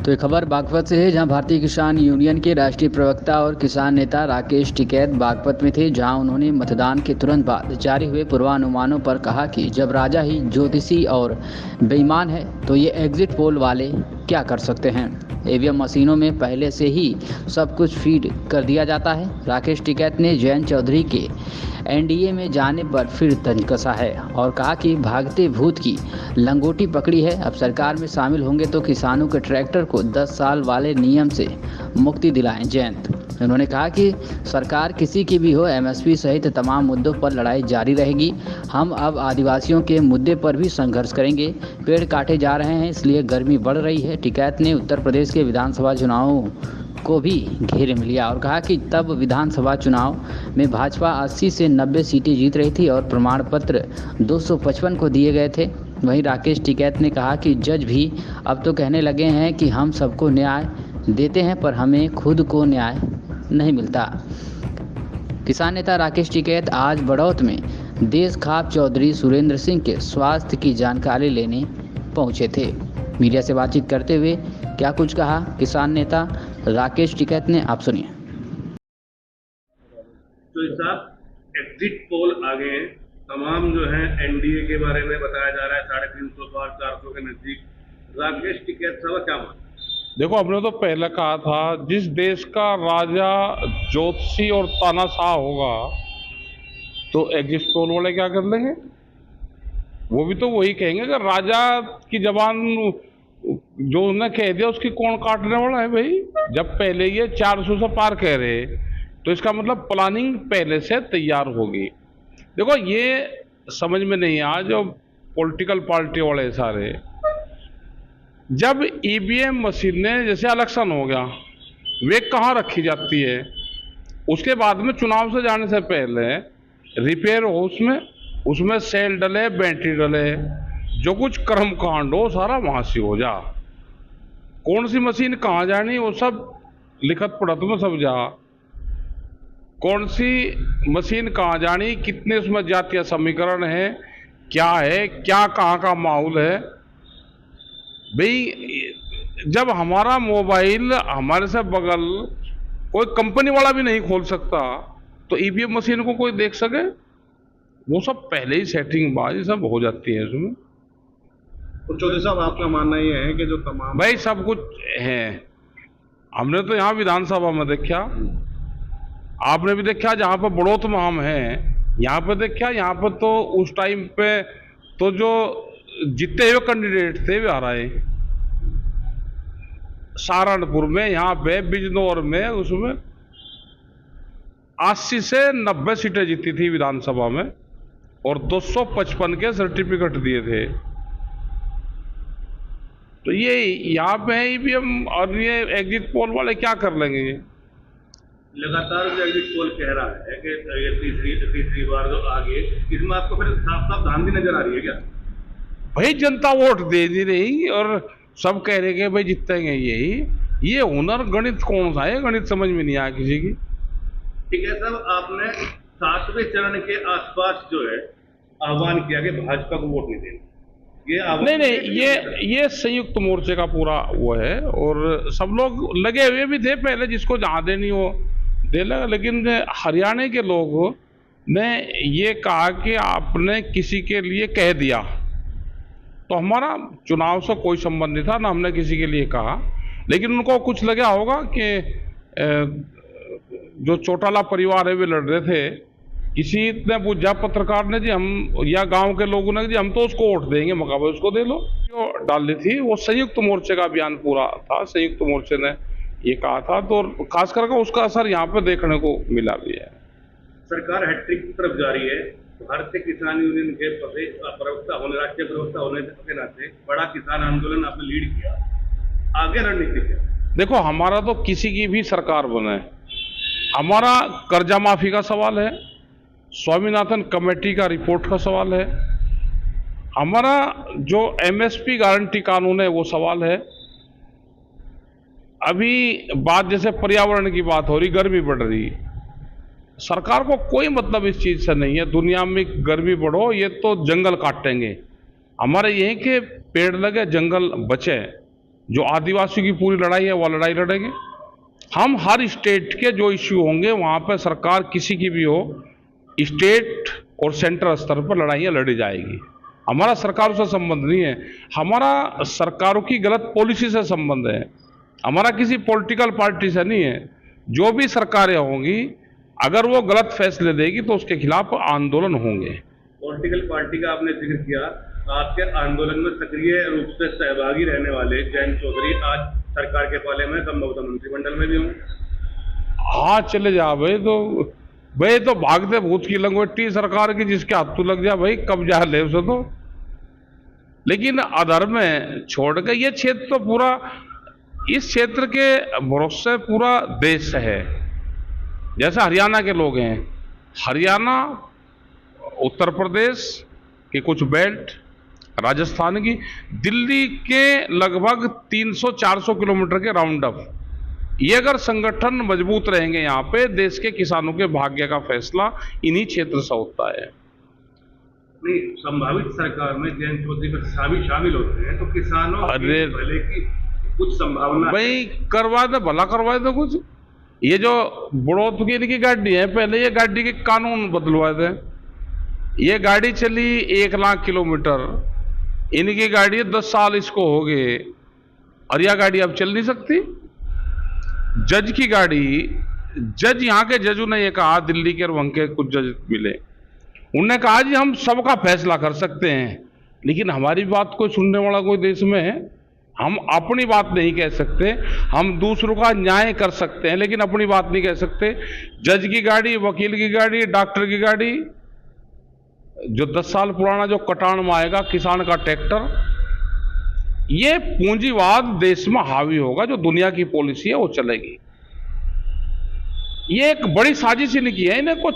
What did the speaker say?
तो ये खबर बागपत से है, जहां भारतीय किसान यूनियन के राष्ट्रीय प्रवक्ता और किसान नेता राकेश टिकैत बागपत में थे, जहां उन्होंने मतदान के तुरंत बाद जारी हुए पूर्वानुमानों पर कहा कि जब राजा ही ज्योतिषी और बेईमान है तो ये एग्जिट पोल वाले क्या कर सकते हैं। ईवीएम मशीनों में पहले से ही सब कुछ फीड कर दिया जाता है। राकेश टिकैत ने जयंत चौधरी के एनडीए में जाने पर फिर तंज कसा है और कहा कि भागते भूत की लंगोटी पकड़ी है। अब सरकार में शामिल होंगे तो किसानों के ट्रैक्टर को 10 साल वाले नियम से मुक्ति दिलाएं जयंत। उन्होंने कहा कि सरकार किसी की भी हो, एमएसपी सहित तमाम मुद्दों पर लड़ाई जारी रहेगी। हम अब आदिवासियों के मुद्दे पर भी संघर्ष करेंगे। पेड़ काटे जा रहे हैं, इसलिए गर्मी बढ़ रही है। टिकैत ने उत्तर प्रदेश के विधानसभा चुनावों को भी घेरे में लिया और कहा कि तब विधानसभा चुनाव में भाजपा 80 से 90 सीटें जीत रही थी और प्रमाण पत्र 255 को दिए गए थे। वहीं राकेश टिकैत ने कहा कि जज भी अब तो कहने लगे हैं कि हम सबको न्याय देते हैं, पर हमें खुद को न्याय नहीं मिलता। किसान नेता राकेश टिकैत आज बड़ौत में देश खाप चौधरी सुरेंद्र सिंह के स्वास्थ्य की जानकारी लेने पहुंचे थे। मीडिया से बातचीत करते हुए क्या कुछ कहा किसान नेता राकेश टिकैत ने, आप सुनिए। तो साहब एग्जिट पोल आ गए हैं, तमाम जो है एनडीए के बारे में बताया जा रहा है, 350 पार 400 के नजदीक। राकेश टिकैत साहब क्या मानते? देखो, हमने तो पहले कहा था जिस देश का राजा ज्योतिषी और तानाशाह होगा तो एग्जिट पोल वाले क्या कर लेंगे? वो भी तो वही कहेंगे कि राजा की जबान जो उन्होंने कह दिया उसकी कौन काटने वाला है भाई। जब पहले ये 400 से पार कह रहे तो इसका मतलब प्लानिंग पहले से तैयार होगी। देखो, ये समझ में नहीं आया जो पॉलिटिकल पार्टी वाले सारे, जब ईवीएम मशीनें जैसे इलेक्शन हो गया वे कहाँ रखी जाती है, उसके बाद में चुनाव से जाने से पहले रिपेयर हो, उसमें सेल डले, बैटरी डले, जो कुछ कर्मकांड हो सारा वहाँ से हो जा। कौन सी मशीन कहाँ जानी वो सब लिखत पढ़त में सब जा। कौन सी मशीन कहाँ जानी, कितने उसमें जातीय समीकरण है, क्या कहाँ का माहौल है भाई। जब हमारा मोबाइल हमारे से बगल कोई कंपनी वाला भी नहीं खोल सकता तो ईवीएम मशीन को कोई देख सके? वो सब पहले ही सेटिंग बाजी सब हो जाती है इसमें। तो चौधरी साहब, आपका मानना ये है कि जो तमाम भाई सब कुछ है, हमने तो यहाँ विधानसभा में देखा, आपने भी देखा जहाँ पर बड़ौत में हम हैं, यहाँ पे देखा, यहाँ पर तो उस टाइम पे तो जो जीते हुए कैंडिडेट थे वे आ रहे, सहारनपुर में, यहाँ पे बिजनौर में, उसमें 80 से 90 सीटें जीती थी विधानसभा में और 255 के सर्टिफिकेट दिए थे। तो ये यहाँ पे ईवीएम और ये एग्जिट पोल वाले क्या कर लेंगे? ये लगातार जो एग्जिट पोल कह रहा है कि ये तीसरी बार जो आगे, इसमें आपको फिर साफ साफ धांधली नजर आ रही है क्या? भाई जनता वोट दे नहीं रही और सब कह रहे कि भाई जीतेंगे यही। ये हुनर गणित कौन सा है? गणित समझ में नहीं आया किसी की। ठीक है साहब, आपने 7वें चरण के आसपास जो है आह्वान किया कि भाजपा को वोट नहीं देना, ये नहीं, ये संयुक्त मोर्चे का पूरा वो है और सब लोग लगे हुए भी थे पहले, जिसको जहाँ देनी हो दे लगा। लेकिन हरियाणा के लोगों ने ये कहा कि आपने किसी के लिए कह दिया, तो हमारा चुनाव से कोई संबंध नहीं था, ना हमने किसी के लिए कहा। लेकिन उनको कुछ लगा होगा कि जो चौटाला परिवार है वे लड़ रहे थे, किसी ने पूछा पत्रकार ने जी हम या गांव के लोगों ने जी हम तो उसको वोट देंगे, मकाबले उसको दे लो, जो डाल दी थी। वो संयुक्त मोर्चे का अभियान पूरा था, संयुक्त मोर्चे ने ये कहा था, तो खास करके उसका असर यहाँ पे देखने को मिला भी है। सरकार हैट्रिक की तरफ जा रही है। भारतीय किसान यूनियन के प्रवक्ता होने, राष्ट्रीय प्रवक्ता होने के नाते बड़ा किसान आंदोलन आपने लीड किया, आगे रणनीति क्या? देखो, हमारा तो किसी की भी सरकार बने, हमारा कर्जा माफी का सवाल है, स्वामीनाथन कमेटी का रिपोर्ट का सवाल है, हमारा जो एमएसपी गारंटी कानून है वो सवाल है। अभी बात जैसे पर्यावरण की बात हो रही, गर्मी बढ़ रही, सरकार को कोई मतलब इस चीज से नहीं है दुनिया में गर्मी बढ़ो, ये तो जंगल काटेंगे। हमारे यही के पेड़ लगे, जंगल बचे। जो आदिवासी की पूरी लड़ाई है वो लड़ाई लड़ेंगे। हम हर स्टेट के जो इश्यू होंगे वहां पर सरकार किसी की भी हो, स्टेट और सेंट्रल स्तर पर लड़ाइयाँ लड़ी जाएगी। हमारा सरकारों से संबंध नहीं है, हमारा सरकारों की गलत पॉलिसी से संबंध है, हमारा किसी पॉलिटिकल पार्टी से नहीं है। जो भी सरकारें होंगी अगर वो गलत फैसले देगी तो उसके खिलाफ आंदोलन होंगे। पॉलिटिकल पार्टी का आपने जिक्र किया, आपके आंदोलन में सक्रिय रूप से सहभागी रहने वाले जयंत चौधरी आज सरकार के पाले में संभवतः मंत्रिमंडल में भी होंगे। हाँ चले जा भाई तो भागते भूत की लंगोटी सरकार की, जिसके हाथ लग जा भाई कब्जा ले उसे तो। लेकिन अधर्म में छोड़ के ये क्षेत्र तो पूरा, इस क्षेत्र के भरोसे पूरा देश है। जैसे हरियाणा के लोग हैं, हरियाणा, उत्तर प्रदेश के कुछ बेल्ट, राजस्थान की, दिल्ली के लगभग 300-400 किलोमीटर के राउंड अप, ये अगर संगठन मजबूत रहेंगे यहाँ पे, देश के किसानों के भाग्य का फैसला इन्हीं क्षेत्र से होता है। नहीं, संभावित सरकार में जयंत चौधरी पर शामिल होते हैं तो किसानों के भले की कुछ संभावना भाई करवा दे, भला करवा दे कुछ। ये जो बढ़ोतरी इनकी गाड़ी है, पहले ये गाड़ी के कानून बदलवाए थे। ये गाड़ी चली 1 लाख किलोमीटर, इनकी गाड़ी 10 साल इसको हो गए और यह गाड़ी अब चल नहीं सकती। जज की गाड़ी, जज यहाँ के जजों ने ये कहा, दिल्ली के और वहां के कुछ जज मिले, उन्होंने कहा जी हम सबका फैसला कर सकते हैं, लेकिन हमारी बात कोई सुनने वाला कोई देश में है? हम अपनी बात नहीं कह सकते, हम दूसरों का न्याय कर सकते हैं लेकिन अपनी बात नहीं कह सकते। जज की गाड़ी, वकील की गाड़ी, डॉक्टर की गाड़ी, जो 10 साल पुराना जो कटान में आएगा किसान का ट्रैक्टर, ये पूंजीवाद देश में हावी होगा। जो दुनिया की पॉलिसी है वो चलेगी। ये एक बड़ी साजिश इनकी है, इन्हें कुछ